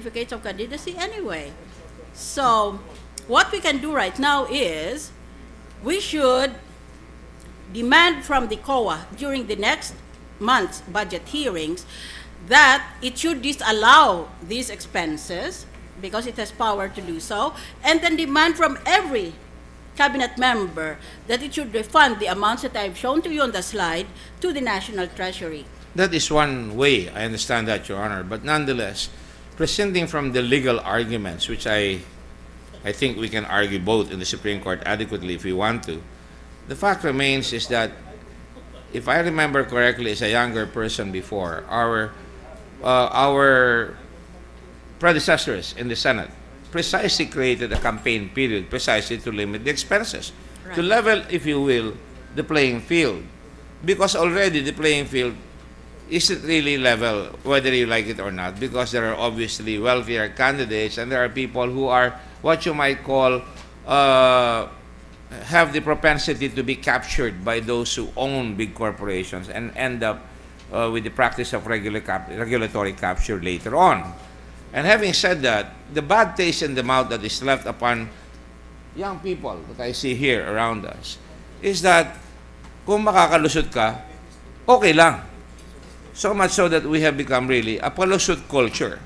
certificates of candidacy anyway. So, what we can do right now is we should demand from the COA during the next month's budget hearings that it should disallow these expenses because it has power to do so, and then demand from every cabinet member that it should refund the amounts that I've shown to you on the slide to the National Treasury. That is one way, I understand that, Your Honor, but nonetheless, presenting from the legal arguments, which I think we can argue both in the Supreme Court adequately if we want to, the fact remains is that, if I remember correctly as a younger person before, our predecessors in the Senate precisely created a campaign period precisely to limit the expenses, Right. to level, if you will, the playing field. Because already the playing field isn't really level, whether you like it or not, because there are obviously wealthier candidates and there are people who are what you might call have the propensity to be captured by those who own big corporations and end up with the practice of regulatory capture later on. And having said that, the bad taste in the mouth that is left upon young people that I see here around us is that kung makakalusot ka, okay lang. So much so that we have become really a palusot culture.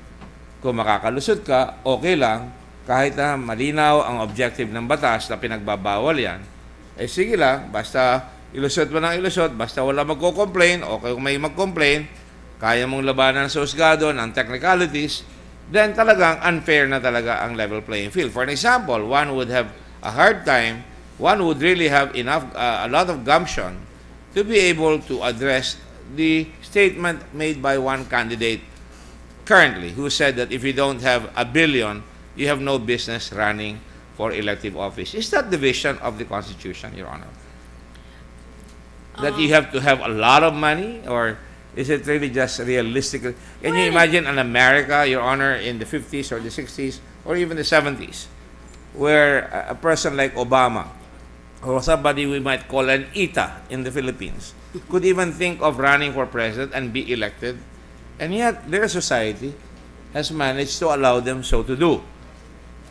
Kung makakalusot ka, okay lang, kahit na malinaw ang objective ng batas na pinagbabawal yan, eh sige lang, basta ilusot mo ng ilusot, basta wala magko-complain, o kung may mag-complain, kaya mong labanan sa husgado ng technicalities, then talagang unfair na talaga ang level playing field. For an example, one would have a hard time, one would really have enough, a lot of gumption to be able to address the statement made by one candidate currently who said that if you don't have a billion, you have no business running for elective office. Is that the vision of the Constitution, Your Honor? That you have to have a lot of money, or is it really just realistic? Can you imagine an America, Your Honor, in the 50s or the 60s or even the 70s, where a person like Obama or somebody we might call an ITA in the Philippines could even think of running for president and be elected, and yet their society has managed to allow them so to do.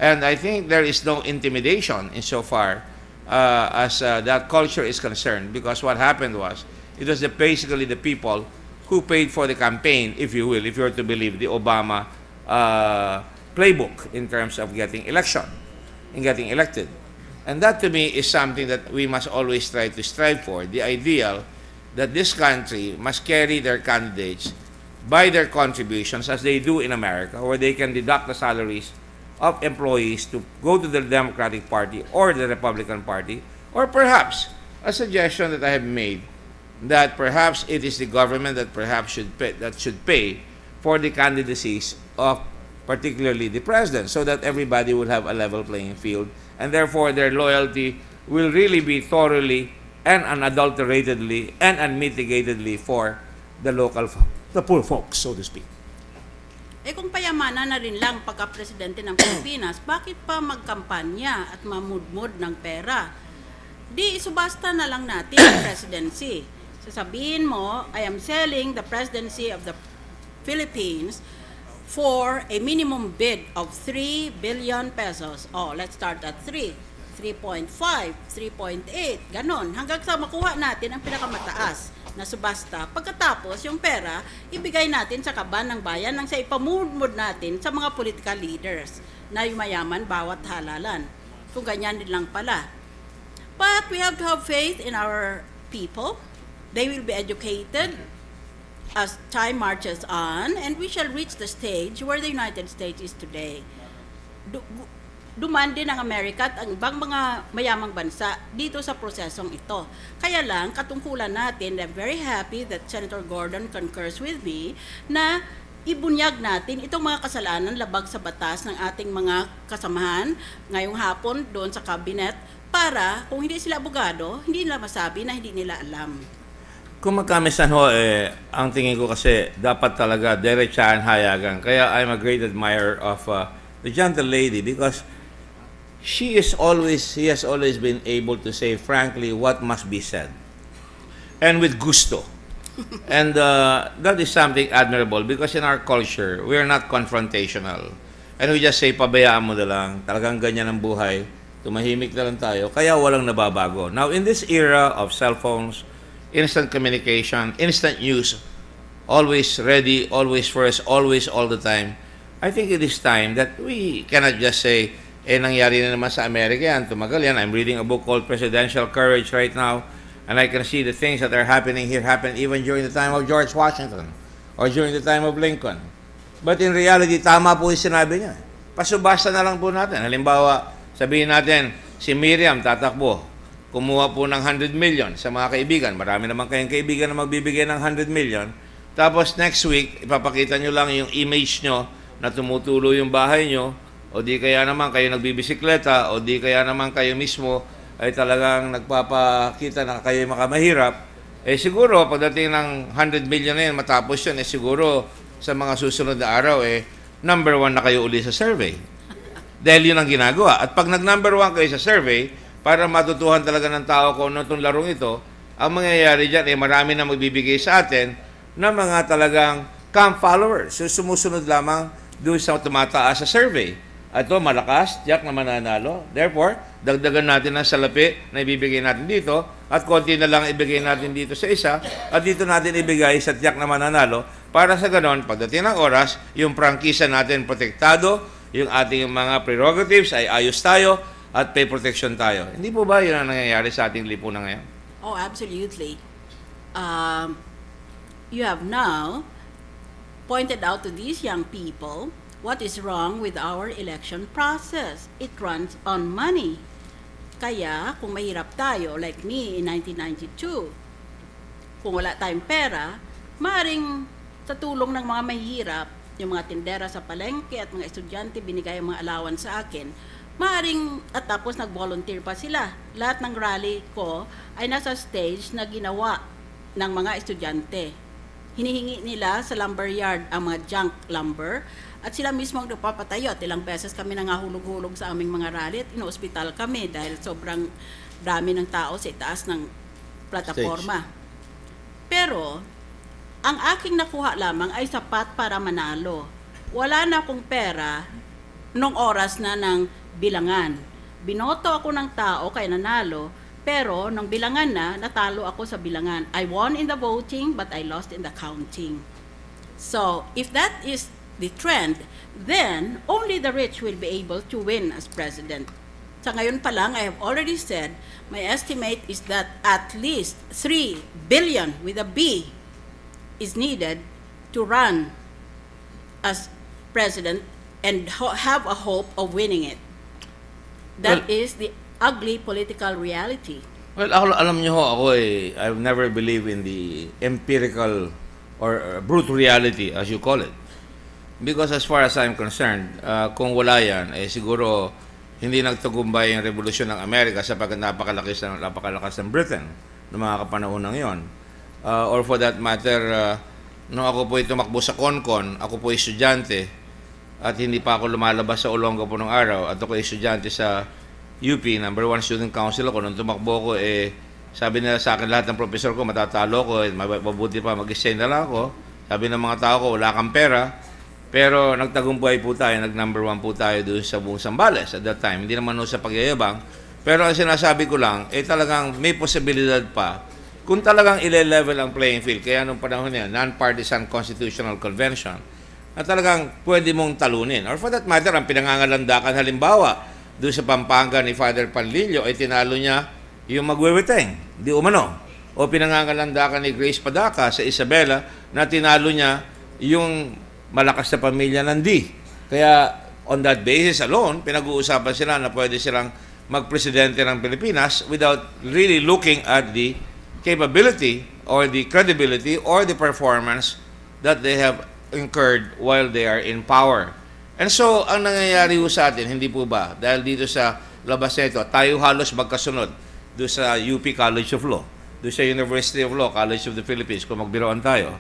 And I think there is no intimidation insofar as that culture is concerned, because what happened was, it was basically the people who paid for the campaign, if you will, if you were to believe the Obama playbook in terms of getting elected. And that to me is something that we must always try to strive for, the ideal that this country must carry their candidates by their contributions, as they do in America, where they can deduct the salaries of employees to go to the Democratic Party or the Republican Party, or perhaps a suggestion that I have made that perhaps it is the government that perhaps should pay for the candidacies of particularly the president, so that everybody will have a level playing field, and therefore their loyalty will really be thoroughly and unadulteratedly and unmitigatedly for the poor folks, so to speak. Eh kung payamanan na rin lang pagka-presidente ng Pilipinas, bakit pa magkampanya at mamudmud ng pera? Di isubasta na lang natin ang presidency. Sasabihin mo, I am selling the presidency of the Philippines for a minimum bid of 3 billion pesos. Oh, let's start at 3. 3.5, 3.8, ganon. Hanggang sa makuha natin ang pinakamataas na subasta. Pagkatapos, yung pera, ibigay natin sa kaban ng bayan nang sa ipamudmud natin sa mga political leaders na yumayaman bawat halalan. Kung ganyan din lang pala. But we have to have faith in our people. They will be educated as time marches on, and we shall reach the stage where the United States is today. Duman din ang Amerika at ang ibang mga mayamang bansa dito sa prosesong ito. Kaya lang, katungkulan natin, I'm very happy that Senator Gordon concurs with me na ibunyag natin itong mga kasalanan labag sa batas ng ating mga kasamahan ngayong hapon doon sa cabinet, para kung hindi sila abogado, hindi nila masabi na hindi nila alam. Kung magkamisan ho, ang tingin ko kasi dapat talaga diretsahan, hayagan. Kaya I'm a great admirer of the gentle lady, because he has always been able to say frankly what must be said, and with gusto. And that is something admirable because in our culture, we are not confrontational. And we just say, pabayaan mo na lang, talagang ganyan ang buhay, tumahimik na lang tayo, kaya walang nababago. Now, in this era of cell phones, instant communication, instant news, always ready, always first, always all the time, I think it is time that we cannot just say, nangyari na naman sa Amerika yan, tumagal yan. I'm reading a book called Presidential Courage right now, and I can see the things that are happening here happen even during the time of George Washington or during the time of Lincoln. But in reality, tama po yung sinabi niya. Pasubasta na lang po natin. Halimbawa, sabihin natin, si Miriam tatakbo, kumuha po ng 100 million sa mga kaibigan. Marami naman kayong kaibigan na magbibigay ng 100 million. Tapos next week, ipapakita nyo lang yung image nyo na tumutulo yung bahay nyo, o di kaya naman kayo nagbibisikleta, o di kaya naman kayo mismo ay talagang nagpapakita na kayo makamahirap. Siguro, pagdating ng 100 million na yun, matapos yun, siguro sa mga susunod na araw, number 1 na kayo uli sa survey. Dahil yun ang ginagawa. At pag nag-number 1 kayo sa survey, para matutuhan talaga ng tao kung ano itong larong ito, ang mangyayari dyan, marami na magbibigay sa atin na mga talagang camp followers. So, sumusunod lamang doon sa tumataas sa survey. At ito, malakas, tiyak na mananalo. Therefore, dagdagan natin ang salapi na ibibigay natin dito at konti na lang ibigay natin dito sa isa at dito natin ibigay sa tiyak na mananalo para sa ganon, pagdating ng oras, yung prangkisa natin protektado, yung ating mga prerogatives ay ayos tayo at pay protection tayo. Hindi po ba yun ang nangyayari sa ating lipunan ngayon? Oh, absolutely. You have now pointed out to these young people what is wrong with our election process. It runs on money. Kaya, kung mahirap tayo, like me in 1992, kung wala tayong pera, maaaring sa tulong ng mga mahihirap, yung mga tindera sa palengke at mga estudyante, binigay ang mga allowance sa akin, maaaring, at tapos nag-volunteer pa sila. Lahat ng rally ko ay nasa stage na ginawa ng mga estudyante. Hinihingi nila sa lumber yard ang mga junk lumber, at sila mismo ang nagpapatayo. At ilang beses kami nangahulog-hulog sa aming mga rally at inospital kami dahil sobrang dami ng tao sa itaas ng plataforma. Pero, ang aking nakuha lamang ay sapat para manalo. Wala na akong pera nung oras na ng bilangan. Binoto ako ng tao kaya nanalo, pero nung bilangan na, natalo ako sa bilangan. I won in the voting, but I lost in the counting. So, if that is the trend, then only the rich will be able to win as president. Sa ngayon pa lang, I have already said, my estimate is that at least 3 billion with a B is needed to run as president and have a hope of winning it. That is the ugly political reality. Well, alam niyo ho, I've never believed in the empirical or brute reality, as you call it. Because as far as I'm concerned, kung wala yan, siguro hindi nagtagumpay yung revolusyon ng Amerika sapagkat napakalakas ng Britain noong mga kapanahon yon. Or for that matter, nung ako po tumakbo sa Konkon, ako po estudyante at hindi pa ako lumalabas sa Olonga po nung araw at ako estudyante sa UP, number 1 student council ako. Nung tumakbo ko, sabi nila sa akin lahat ng professor ko, matatalo ko, mabuti pa, mag-stay na lang ako. Sabi ng mga tao ko, wala kang pera. Pero nagtagumpay po tayo, nag-number 1 po tayo doon sa buong Zambales at that time. Hindi naman sa pagyayabang. Pero ang sinasabi ko lang, talagang may posibilidad pa kung talagang ile-level ang playing field. Kaya nung panahon niya, non-partisan constitutional convention, na talagang pwede mong talunin. Or for that matter, ang pinangangalandakan halimbawa, doon sa Pampanga ni Father Panlilio, ay tinalo niya yung magweweteng, di umano. O pinangangalandakan ni Grace Padaka sa Isabela, na tinalo niya yung malakas na pamilya ng D. Kaya on that basis alone, pinag-uusapan sila na pwede silang magpresidente ng Pilipinas without really looking at the capability or the credibility or the performance that they have incurred while they are in power. And so, ang nangyayari ho sa atin, hindi po ba? Dahil dito sa labas na ito, tayo halos magkasunod doon sa UP College of Law, doon sa University of Law, College of the Philippines, kung magbiroan tayo.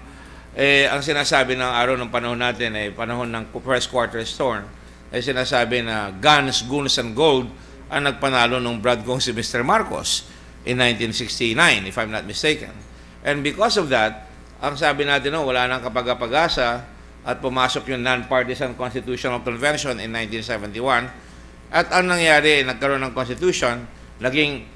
Ang sinasabi ng araw ng panahon natin ay panahon ng first quarter storm, ay sinasabi na guns, goons, and gold ang nagpanalo ng Brad kong si Mr. Marcos in 1969, if I'm not mistaken. And because of that, ang sabi natin, no, wala nang kapag-pag-asa at pumasok yung Non-Partisan Constitutional Convention in 1971. At ang nangyari, nagkaroon ng constitution, naging